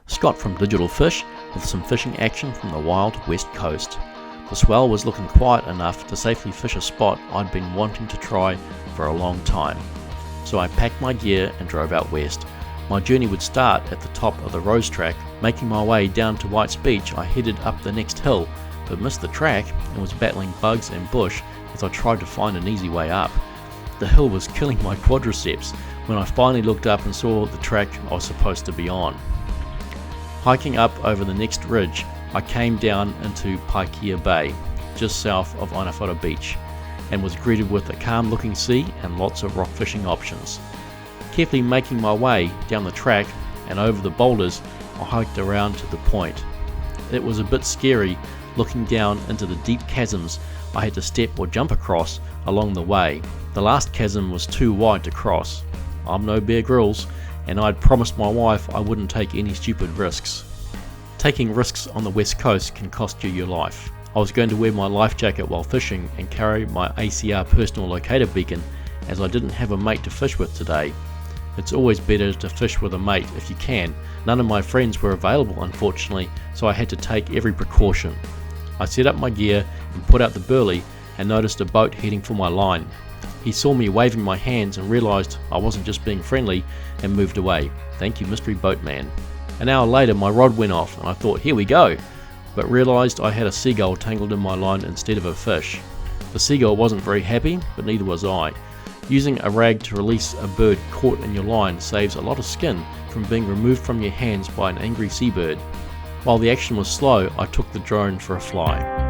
Scott from Digital Fish with some fishing action from the wild west coast. The swell was looking quiet enough to safely fish a spot I'd been wanting to try for a long time. So I packed my gear and drove out west. My journey would start at the top of the Rose track. Making my way down to White's Beach, I headed up the next hill, but missed the track and was battling bugs and bush as I tried to find an easy way up. The hill was killing my quadriceps when I finally looked up and saw the track I was supposed to be on. Hiking up over the next ridge, I came down into Piha Bay, just south of Ainawhara Beach, and was greeted with a calm looking sea and lots of rock fishing options. Carefully making my way down the track and over the boulders, I hiked around to the point. It was a bit scary looking down into the deep chasms I had to step or jump across along the way. The last chasm was too wide to cross. I'm no Bear Grylls, and I'd promised my wife I wouldn't take any stupid risks. Taking risks on the west coast can cost you your life. I was going to wear my life jacket while fishing and carry my ACR personal locator beacon, as I didn't have a mate to fish with today. It's always better to fish with a mate if you can. None of my friends were available unfortunately, so I had to take every precaution. I set up my gear and put out the burley and noticed a boat heading for my line. He saw me waving my hands and realised I wasn't just being friendly and moved away. Thank you, mystery boatman. An hour later my rod went off and I thought, here we go, but realised I had a seagull tangled in my line instead of a fish. The seagull wasn't very happy, but neither was I. Using a rag to release a bird caught in your line saves a lot of skin from being removed from your hands by an angry seabird. While the action was slow, I took the drone for a fly.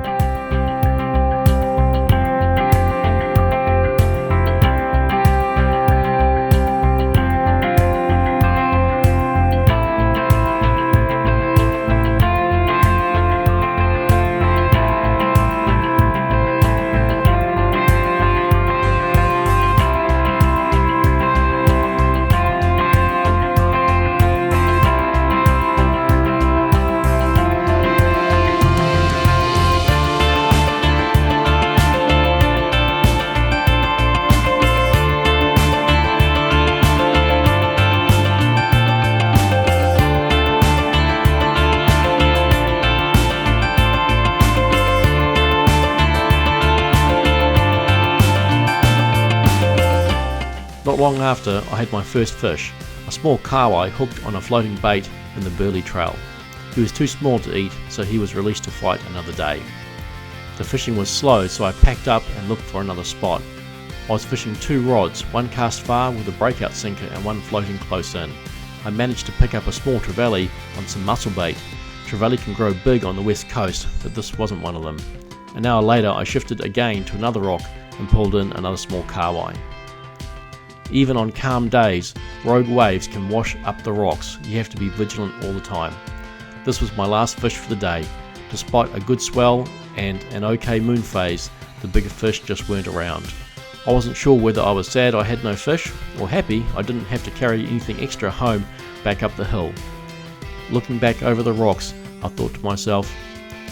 Not long after, I had my first fish, a small kahawai hooked on a floating bait in the Burley Trail. He was too small to eat, so he was released to fight another day. The fishing was slow, so I packed up and looked for another spot. I was fishing two rods, one cast far with a breakout sinker and one floating close in. I managed to pick up a small trevally on some mussel bait. Trevally can grow big on the west coast, but this wasn't one of them. An hour later I shifted again to another rock and pulled in another small kahawai. Even on calm days, rogue waves can wash up the rocks. You have to be vigilant all the time. This was my last fish for the day. Despite a good swell and an okay moon phase, the bigger fish just weren't around. I wasn't sure whether I was sad I had no fish, or happy I didn't have to carry anything extra home back up the hill. Looking back over the rocks, I thought to myself,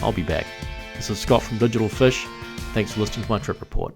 I'll be back. This is Scott from Digital Fish. Thanks for listening to my trip report.